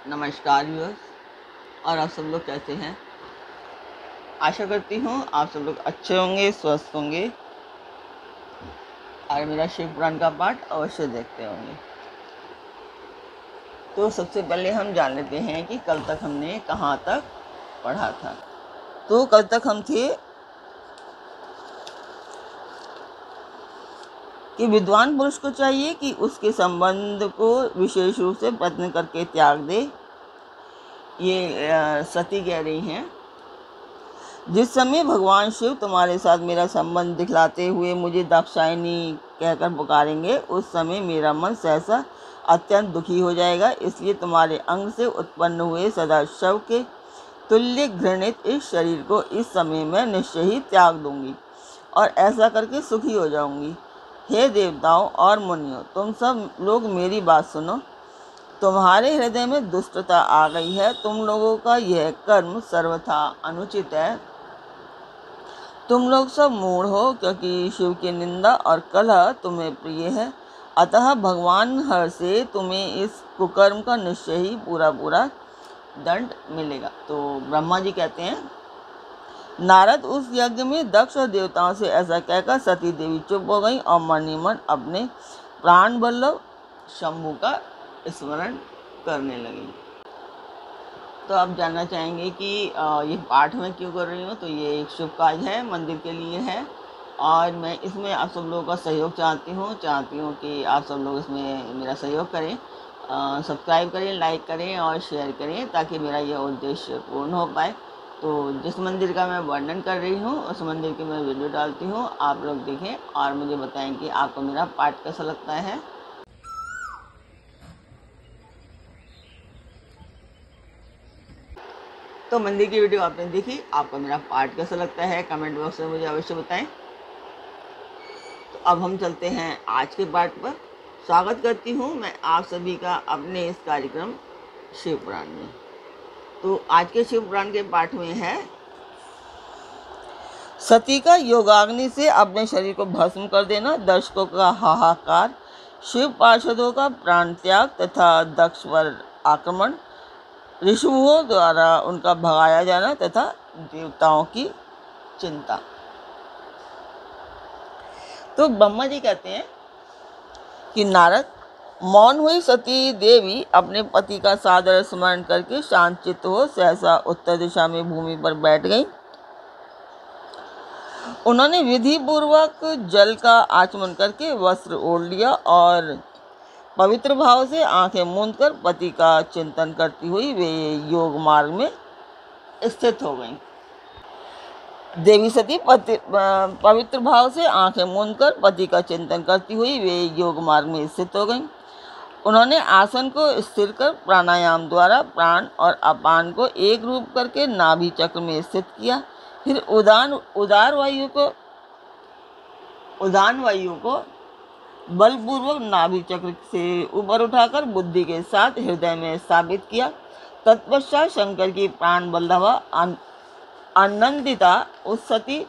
नमस्कार व्यूअर्स। और आप सब लोग कैसे हैं? आशा करती हूँ आप सब लोग अच्छे होंगे, स्वस्थ होंगे और मेरा शिव पुराण का पाठ अवश्य देखते होंगे। तो सबसे पहले हम जान लेते हैं कि कल तक हमने कहाँ तक पढ़ा था। तो कल तक हम थे कि विद्वान पुरुष को चाहिए कि उसके संबंध को विशेष रूप से प्रयत्न करके त्याग दे। ये सती कह रही हैं, जिस समय भगवान शिव तुम्हारे साथ मेरा संबंध दिखलाते हुए मुझे दाक्षायणी कहकर पुकारेंगे, उस समय मेरा मन सहसा अत्यंत दुखी हो जाएगा। इसलिए तुम्हारे अंग से उत्पन्न हुए सदा शव के तुल्य घृणित इस शरीर को इस समय मैं निश्चय ही त्याग दूंगी और ऐसा करके सुखी हो जाऊंगी। हे देवताओं और मुनियों, तुम सब लोग मेरी बात सुनो। तुम्हारे हृदय में दुष्टता आ गई है। तुम लोगों का यह कर्म सर्वथा अनुचित है। तुम लोग सब मूढ़ हो, क्योंकि शिव की निंदा और कलह तुम्हें प्रिय है। अतः भगवान हर से तुम्हें इस कुकर्म का निश्चय ही पूरा पूरा दंड मिलेगा। तो ब्रह्मा जी कहते हैं, नारद उस यज्ञ में दक्ष और देवताओं से ऐसा कहकर सती देवी चुप हो गई और मन ही मन अपने प्राण वल्लभ शंभु का स्मरण करने लगी। तो आप जानना चाहेंगे कि ये पाठ मैं क्यों कर रही हूँ। तो ये एक शुभ कार्य है, मंदिर के लिए है और मैं इसमें आप सब लोगों का सहयोग चाहती हूँ कि आप सब लोग इसमें मेरा सहयोग करें, सब्सक्राइब करें, लाइक करें और शेयर करें, ताकि मेरा यह उद्देश्य पूर्ण हो पाए। तो जिस मंदिर का मैं वर्णन कर रही हूँ उस मंदिर की मैं वीडियो डालती हूँ, आप लोग देखें और मुझे बताएं कि आपको मेरा पाठ कैसा लगता है। तो मंदिर की वीडियो आपने देखी, आपको मेरा पाठ कैसा लगता है कमेंट बॉक्स में मुझे अवश्य बताएं। तो अब हम चलते हैं आज के पाठ पर। स्वागत करती हूँ मैं आप सभी का अपने इस कार्यक्रम शिव पुराण में। तो आज के शिव पुराण के पाठ में है, सती का योगाग्नि से अपने शरीर को भस्म कर देना, दर्शकों का हाहाकार, शिव पार्षदों का प्राण त्याग तथा दक्ष पर आक्रमण, ऋषियों द्वारा उनका भगाया जाना तथा देवताओं की चिंता। तो ब्रह्मा जी कहते हैं कि नारद, मौन हुई सती देवी अपने पति का सादर स्मरण करके शांत चित्त हो सहसा उत्तर दिशा में भूमि पर बैठ गई। उन्होंने विधि पूर्वक जल का आचमन करके वस्त्र ओढ़ लिया और पवित्र भाव से आंखें मूंद कर पति का चिंतन करती हुई वे योग मार्ग में स्थित हो गईं। देवी सती पवित्र भाव से आंखें मूंद कर पति का चिंतन करती हुई वे योग मार्ग में स्थित हो गईं। उन्होंने आसन को स्थिर कर प्राणायाम द्वारा प्राण और अपान को एक रूप करके नाभि चक्र में स्थित किया। फिर उदान वायु को बलपूर्वक नाभि चक्र से ऊपर उठाकर बुद्धि के साथ हृदय में स्थापित किया। तत्पश्चात शंकर की प्राण बल्लभा आनंदिता उस सती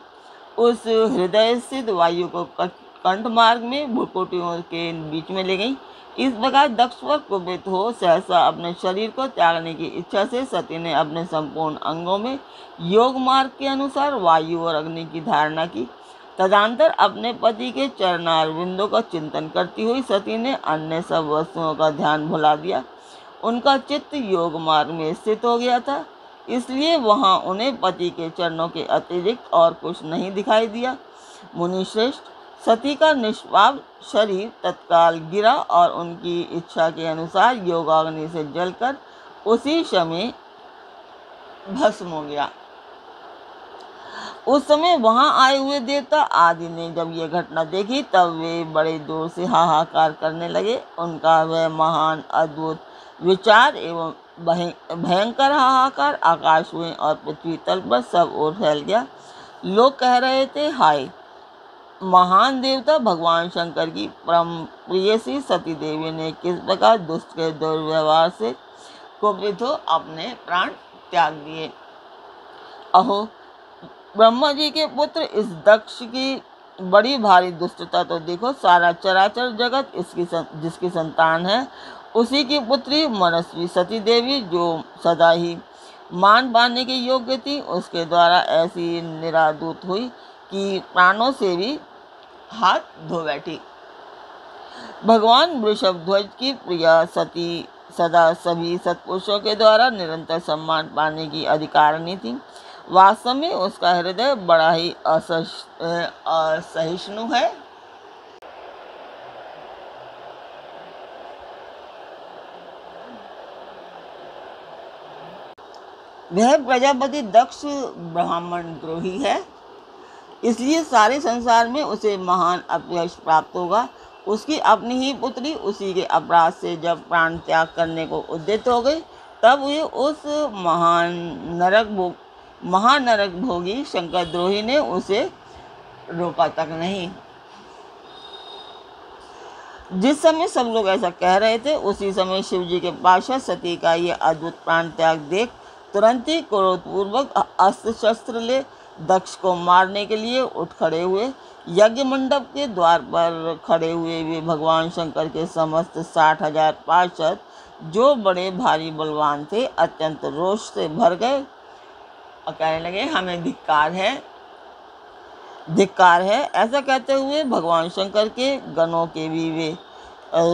उस हृदय स्थित वायु को कंठ मार्ग में भ्रुकुटियों के बीच में ले गई। इस प्रकार दक्ष पर कुपित हो सहसा अपने शरीर को त्यागने की इच्छा से सती ने अपने संपूर्ण अंगों में योग मार्ग के अनुसार वायु और अग्नि की धारणा की। तदंतर अपने पति के चरणारविंदों का चिंतन करती हुई सती ने अन्य सब वस्तुओं का ध्यान भुला दिया। उनका चित्त योग मार्ग में स्थित हो गया था, इसलिए वहां उन्हें पति के चरणों के अतिरिक्त और कुछ नहीं दिखाई दिया। मुनिश्रेष्ठ, सती का निष्पाप शरीर तत्काल गिरा और उनकी इच्छा के अनुसार योगाग्नि से जलकर उसी समय भस्म हो गया। उस समय वहां आए हुए देवता आदि ने जब ये घटना देखी तब वे बड़े जोर से हाहाकार करने लगे। उनका वह महान अद्भुत विचार एवं भयंकर हाहाकार आकाश में और पृथ्वी तल पर सब ओर फैल गया। लोग कह रहे थे, हाय, महान देवता भगवान शंकर की परम प्रियसी सती देवी ने किस प्रकार दुष्ट के दुर्व्यवहार से कुपित हो अपने प्राण त्याग दिए। अहो, ब्रह्मा जी के पुत्र इस दक्ष की बड़ी भारी दुष्टता तो देखो। सारा चराचर जगत जिसकी संतान है उसी की पुत्री मनस्वी सती देवी, जो सदा ही मान पाने के योग्य थी, उसके द्वारा ऐसी निरादूत हुई कि प्राणों से भी हाथ धो बैठी। भगवान वृषभध्वज की प्रिया सती सदा सभी सत्पुरुषों के द्वारा निरंतर सम्मान पाने की अधिकारिणी थी। वास्तव में उसका हृदय बड़ा ही असहिष्णु है। वह प्रजापति दक्ष ब्राह्मण द्रोही है, इसलिए सारे संसार में उसे महान अपयश प्राप्त होगा। उसकी अपनी ही पुत्री उसी के अपराध से जब प्राण त्याग करने को उद्यत हो गई, तब वे उस महानरक भोगी शंकरद्रोही ने उसे रोका तक नहीं। जिस समय सब लोग ऐसा कह रहे थे, उसी समय शिवजी के पार्षद सती का ये अद्भुत प्राण त्याग देख तुरंत ही क्रोधपूर्वक अस्त्र शस्त्र ले दक्ष को मारने के लिए उठ खड़े हुए। यज्ञ मंडप के द्वार पर खड़े हुए वे भगवान शंकर के समस्त 60,000 पार्षद, जो बड़े भारी बलवान थे, अत्यंत रोष से भर गए और कहने लगे, हमें धिक्कार है। ऐसा कहते हुए भगवान शंकर के गणों के भी वे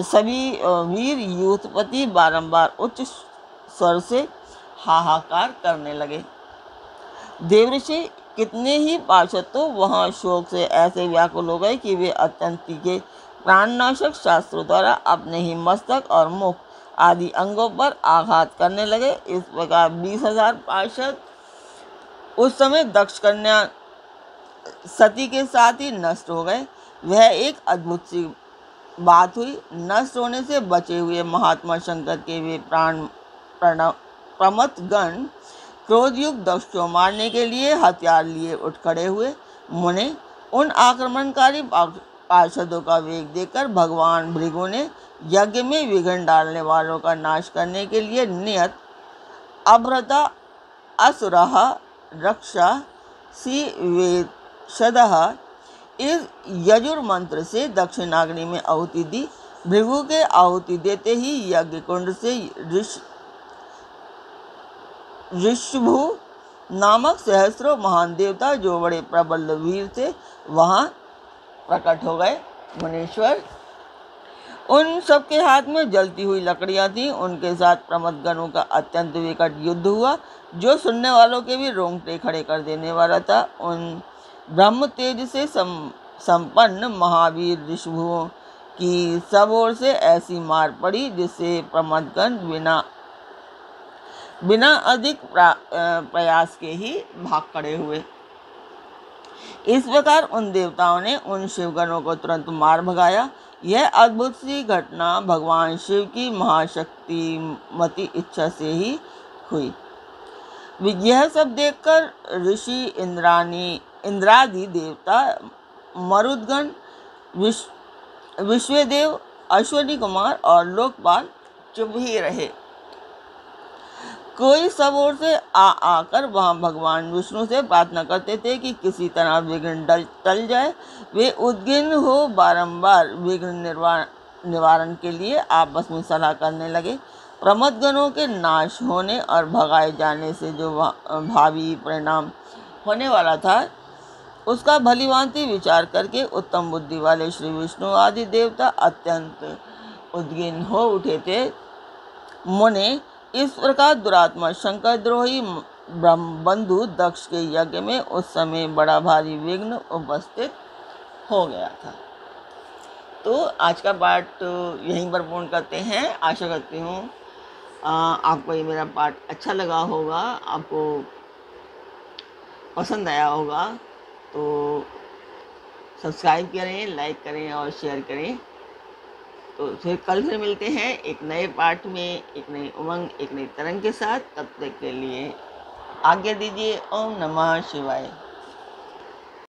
सभी वीर यूथपति बारंबार उच्च स्वर से हाहाकार करने लगे। देवऋषि कितने ही पार्षद तो वहाँ शोक से ऐसे व्याकुल हो गए कि वे अत्यंत तीखे प्राणनाशक शास्त्रों द्वारा अपने ही मस्तक और मुख आदि अंगों पर आघात करने लगे। इस प्रकार 20,000 पार्षद उस समय दक्ष कन्या सती के साथ ही नष्ट हो गए। वह एक अद्भुत सी बात हुई। नष्ट होने से बचे हुए महात्मा शंकर के वे प्रमथ गण क्रोधयुक्त दक्ष को मारने के लिए हथियार लिए उठ खड़े हुए। मुने उन आक्रमणकारी पार्षदों का वेग देखकर भगवान भृगु ने यज्ञ में विघ्न डालने वालों का नाश करने के लिए नियत अभ्रता असुरः रक्षा सी वेशदः इस यजुर मंत्र से दक्षिणाग्नि में आहुति दी। भृगु के आहुति देते ही यज्ञ कुंड से ऋषभु नामक सहस्रों महान देवता, जो बड़े प्रबल वीर थे, वहाँ प्रकट हो गए। मुनीश्वर, उन सबके हाथ में जलती हुई लकड़ियाँ थीं। उनके साथ प्रमथगणों का अत्यंत विकट युद्ध हुआ, जो सुनने वालों के भी रोंगटे खड़े कर देने वाला था। उन ब्रह्म तेज से संपन्न महावीर ऋषभुओं की सब ओर से ऐसी मार पड़ी, जिससे प्रमथगण बिना अधिक प्रयास के ही भाग खड़े हुए। इस प्रकार उन देवताओं ने उन शिवगणों को तुरंत मार भगाया। यह अद्भुत सी घटना भगवान शिव की महाशक्तिमती इच्छा से ही हुई। यह सब देखकर ऋषि इंद्रादि देवता, मरुदगण, विश्वदेव, अश्वनी कुमार और लोकपाल चुप ही रहे। कोई सब ओर से आकर वहाँ भगवान विष्णु से प्रार्थना करते थे कि किसी तरह विघ्न टल जाए। वे उद्विग्न हो बारंबार विघ्न निवारण के लिए आपस में सलाह करने लगे। प्रमथगणों के नाश होने और भगाए जाने से जो भावी परिणाम होने वाला था, उसका भलीभांति विचार करके उत्तम बुद्धि वाले श्री विष्णु आदि देवता अत्यंत उद्विग्न हो उठे थे। मुने, इस प्रकार दुरात्मा शंकर द्रोही ब्रह्मबंधु दक्ष के यज्ञ में उस समय बड़ा भारी विघ्न उपस्थित हो गया था। तो आज का पाठ यहीं पर पूर्ण करते हैं। आशा करती हूँ आपको ये मेरा पाठ अच्छा लगा होगा, आपको पसंद आया होगा। तो सब्सक्राइब करें, लाइक करें और शेयर करें। तो फिर कल फिर मिलते हैं एक नए पाठ में, एक नई उमंग, एक नई तरंग के साथ। तब तक के लिए आज्ञा दीजिए। ओम नमः शिवाय।